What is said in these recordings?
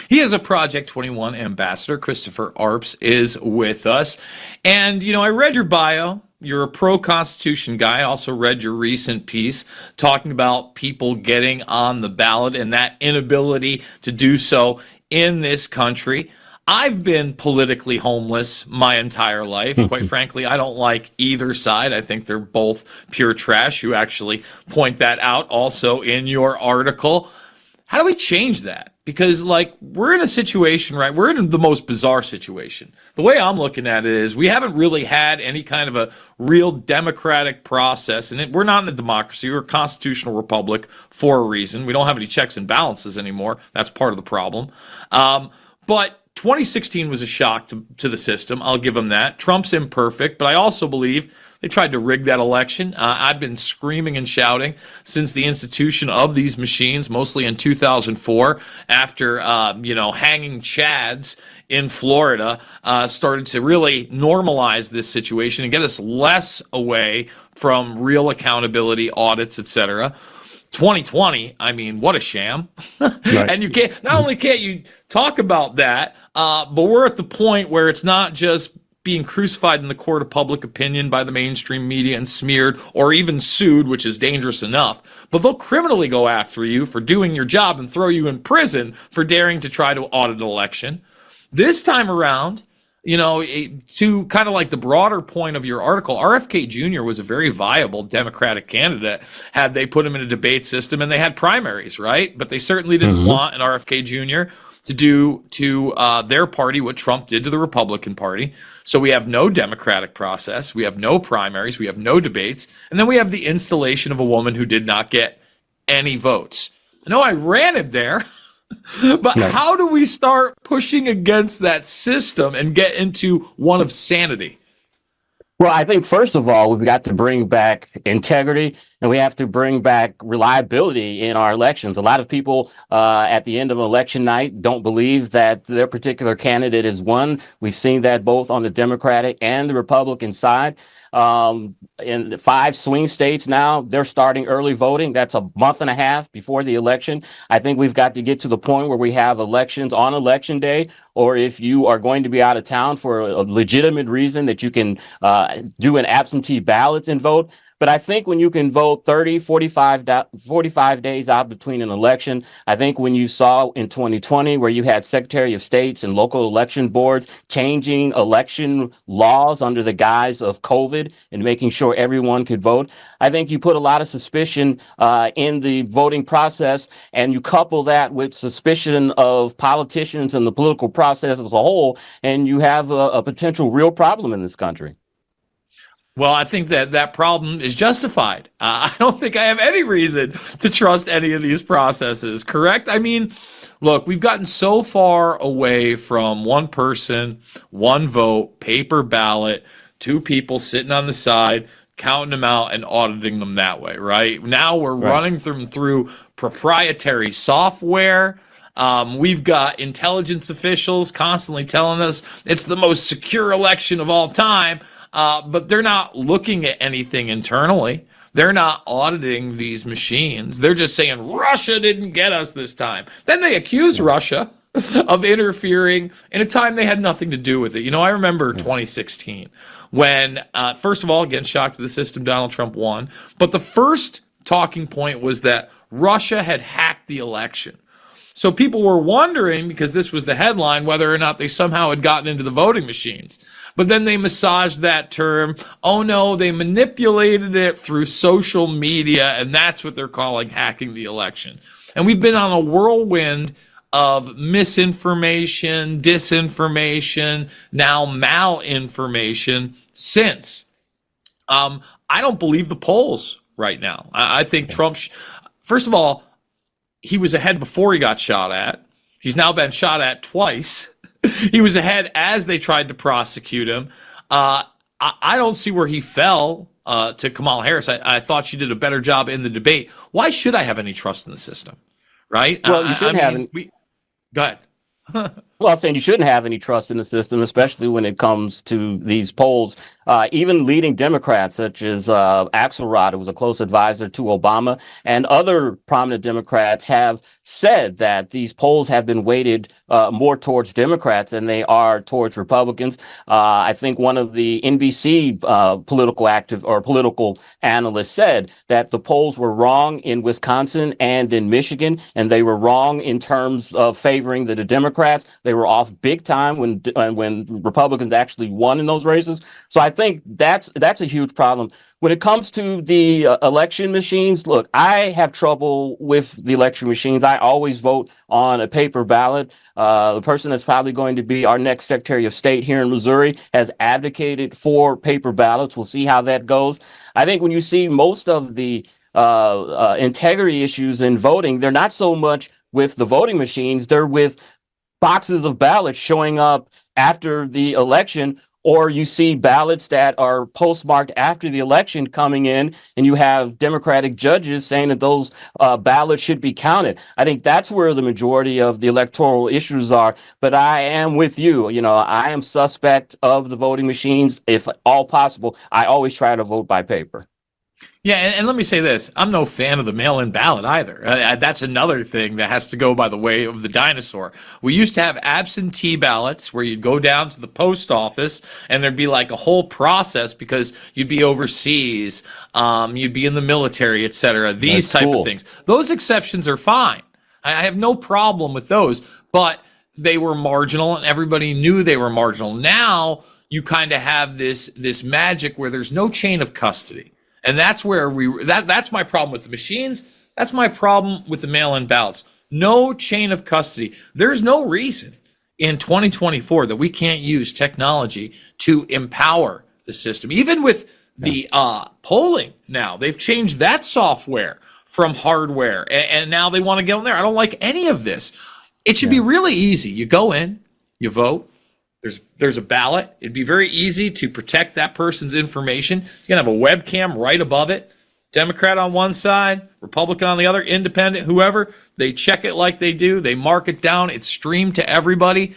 He is a Project 21 ambassador. Christopher Arps is with us. And, I read your bio. You're a pro-Constitution guy. I also read your recent piece talking about people getting on the ballot and that inability to do so in this country. I've been politically homeless my entire life. Quite frankly, I don't like either side. I think they're both pure trash. You actually point that out also in your article. How do we change that? Because, we're in a situation, right? We're in the most bizarre situation. The way I'm looking at it is we haven't really had any kind of a real democratic process. And we're not in a democracy. We're a constitutional republic for a reason. We don't have any checks and balances anymore. That's part of the problem. But 2016 was a shock to the system. I'll give them that. Trump's imperfect, but I also believe they tried to rig that election. I've been screaming and shouting since the institution of these machines, mostly in 2004, after hanging Chads in Florida started to really normalize this situation and get us less away from real accountability, audits, etc. 2020, I mean, what a sham. Right. And not only can't you talk about that, but we're at the point where it's not just being crucified in the court of public opinion by the mainstream media and smeared or even sued, which is dangerous enough, but they'll criminally go after you for doing your job and throw you in prison for daring to try to audit an election. This time around, to kind of like the broader point of your article, RFK Jr. was a very viable Democratic candidate had they put him in a debate system and they had primaries, right? But they certainly didn't want an RFK Jr. to do to their party what Trump did to the Republican Party. So we have no democratic process. We have no primaries. We have no debates. And then we have the installation of a woman who did not get any votes. I know I ran it there. But Right. how do we start pushing against that system and get into one of sanity? Well, I think first of all, we've got to bring back integrity and we have to bring back reliability in our elections. A lot of people at the end of election night don't believe that their particular candidate has won. We've seen that both on the Democratic and the Republican side. In 5 swing states now, they're starting early voting. That's a month and a half before the election. I think we've got to get to the point where we have elections on election day, or if you are going to be out of town for a legitimate reason that you can do an absentee ballot and vote. But I think when you can vote 30, 45 days out between an election, I think when you saw in 2020 where you had Secretary of States and local election boards changing election laws under the guise of COVID and making sure everyone could vote, I think you put a lot of suspicion in the voting process, and you couple that with suspicion of politicians and the political process as a whole, and you have a potential real problem in this country. Well, I think that problem is justified. I don't think I have any reason to trust any of these processes, correct? I mean, look, we've gotten so far away from one person, one vote, paper ballot, 2 people sitting on the side, counting them out and auditing them that way, right? Now we're running them through proprietary software. We've got intelligence officials constantly telling us it's the most secure election of all time. But they're not looking at anything internally. They're not auditing these machines. They're just saying Russia didn't get us this time. Then they accuse Russia of interfering in a time they had nothing to do with it. I remember 2016 when, first of all, again, shock to the system, Donald Trump won. But the first talking point was that Russia had hacked the election. So people were wondering, because this was the headline, whether or not they somehow had gotten into the voting machines. But then they massaged that term. Oh no, they manipulated it through social media, and that's what they're calling hacking the election. And we've been on a whirlwind of misinformation, disinformation, now malinformation since. I don't believe the polls right now. I think Trump, first of all, he was ahead before he got shot at. He's now been shot at twice. He was ahead as they tried to prosecute him. I don't see where he fell to Kamala Harris. I thought she did a better job in the debate. Why should I have any trust in the system? Right? Well, you shouldn't have. Go ahead. Well, I'm saying you shouldn't have any trust in the system, especially when it comes to these polls. Even leading Democrats, such as Axelrod, who was a close advisor to Obama, and other prominent Democrats have said that these polls have been weighted more towards Democrats than they are towards Republicans. I think one of the NBC political analysts said that the polls were wrong in Wisconsin and in Michigan, and they were wrong in terms of favoring the Democrats. They were off big time when Republicans actually won in those races. So I think that's a huge problem. When it comes to the election machines, look, I have trouble with the election machines. I always vote on a paper ballot. The person that's probably going to be our next Secretary of State here in Missouri has advocated for paper ballots. We'll see how that goes. I think when you see most of the integrity issues in voting, they're not so much with the voting machines, they're with boxes of ballots showing up after the election, or you see ballots that are postmarked after the election coming in, and you have Democratic judges saying that those ballots should be counted. I think that's where the majority of the electoral issues are. But I am with you. You know, I am suspect of the voting machines. If all possible, I always try to vote by paper. Yeah, and let me say this. I'm no fan of the mail-in ballot either. That's another thing that has to go by the way of the dinosaur. We used to have absentee ballots where you'd go down to the post office and there'd be like a whole process because you'd be overseas, you'd be in the military, etc. These That's type of cool. things. Those exceptions are fine. I have no problem with those, but they were marginal and everybody knew they were marginal. Now you kind of have this magic where there's no chain of custody. And that's where that's my problem with the machines. That's my problem with the mail-in ballots. No chain of custody. There's no reason in 2024 that we can't use technology to empower the system. Even with the polling now, they've changed that software from hardware, and now they want to get on there. I don't like any of this. It should be really easy. You go in, you vote. There's a ballot. It'd be very easy to protect that person's information. You can have a webcam right above it. Democrat on one side, Republican on the other, independent, whoever. They check it like they do. They mark it down. It's streamed to everybody.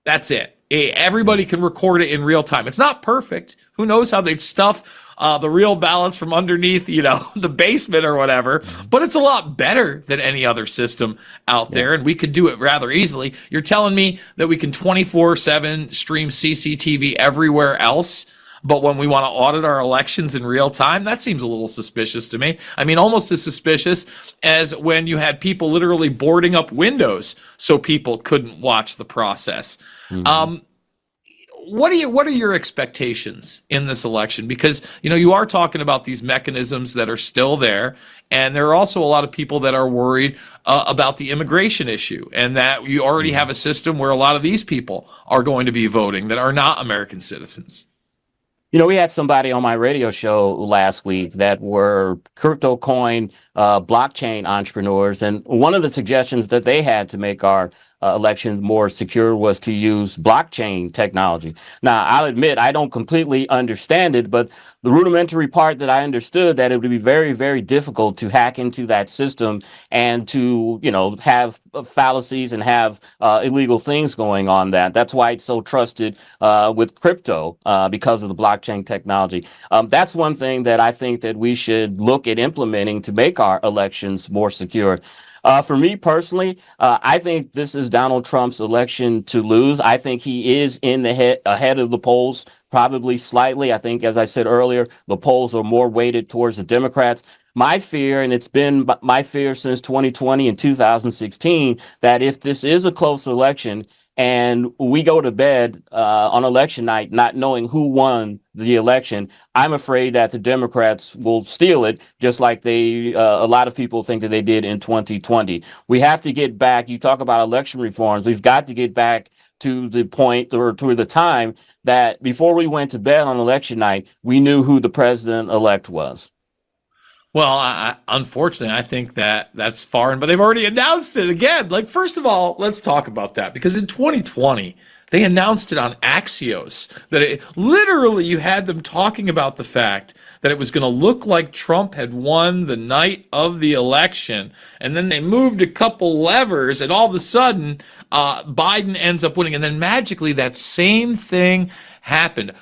That's it. Everybody can record it in real time. It's not perfect. Who knows how they'd stuff the real ballots from underneath, the basement or whatever. But it's a lot better than any other system out there, and we could do it rather easily. You're telling me that we can 24/7 stream CCTV everywhere else, but when we want to audit our elections in real time, that seems a little suspicious to me. I mean, almost as suspicious as when you had people literally boarding up windows so people couldn't watch the process. Mm-hmm. What are your expectations in this election? Because you are talking about these mechanisms that are still there, and there are also a lot of people that are worried about the immigration issue, and that you already have a system where a lot of these people are going to be voting that are not American citizens. We had somebody on my radio show last week that were crypto coin blockchain entrepreneurs. And one of the suggestions that they had to make our elections more secure was to use blockchain technology. Now, I'll admit I don't completely understand it, but the rudimentary part that I understood, that it would be very, very difficult to hack into that system and to, have fallacies and have illegal things going on That's why it's so trusted with crypto because of the blockchain technology. That's one thing that I think that we should look at implementing to make our elections more secure. For me personally, I think this is Donald Trump's election to lose. I think he is ahead of the polls, probably slightly. I think, as I said earlier, the polls are more weighted towards the Democrats. My fear, and it's been my fear since 2020 and 2016, that if this is a close election and we go to bed on election night not knowing who won the election, I'm afraid that the Democrats will steal it, just like a lot of people think that they did in 2020. We have to get back. You talk about election reforms. We've got to get back to the point, or to the time, that before we went to bed on election night, we knew who the president-elect was. Well, unfortunately, I think that that's foreign, but they've already announced it again. Like, first of all, let's talk about that because in 2020, they announced it on Axios that literally you had them talking about the fact that it was going to look like Trump had won the night of the election. And then they moved a couple levers, and all of a sudden, Biden ends up winning. And then magically, that same thing happened.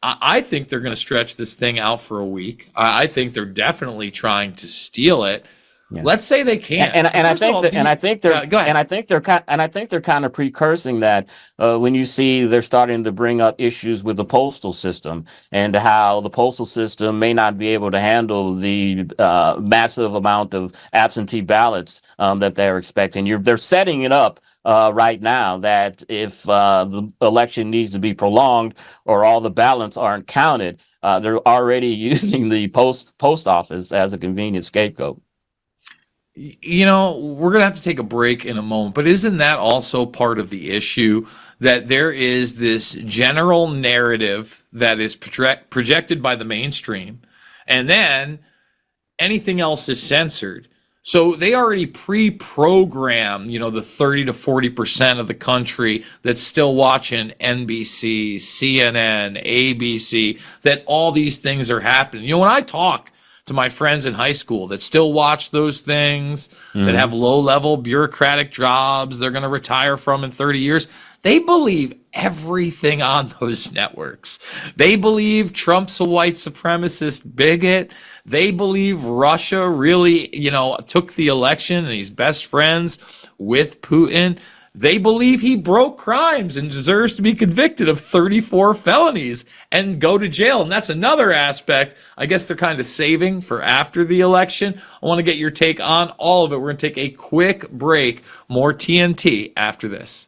I think they're going to stretch this thing out for a week. I think they're definitely trying to steal it. Yeah. Let's say they can't. And I think that, go ahead. and I think they're kind of precursing that when you see they're starting to bring up issues with the postal system and how the postal system may not be able to handle the massive amount of absentee ballots that they're expecting. They're setting it up right now that if the election needs to be prolonged or all the ballots aren't counted, they're already using the post office as a convenient scapegoat. You know, we're going to have to take a break in a moment, but isn't that also part of the issue that there is this general narrative that is projected by the mainstream, and then anything else is censored? So they already pre-program, the 30 to 40% of the country that's still watching NBC, CNN, ABC, that all these things are happening. When I talk to my friends in high school that still watch those things, that have low-level bureaucratic jobs they're going to retire from in 30 years, they believe everything on those networks. They believe Trump's a white supremacist bigot. They believe Russia really, took the election and he's best friends with Putin. They believe he broke crimes and deserves to be convicted of 34 felonies and go to jail. And that's another aspect I guess they're kind of saving for after the election. I want to get your take on all of it. We're going to take a quick break. More TNT after this.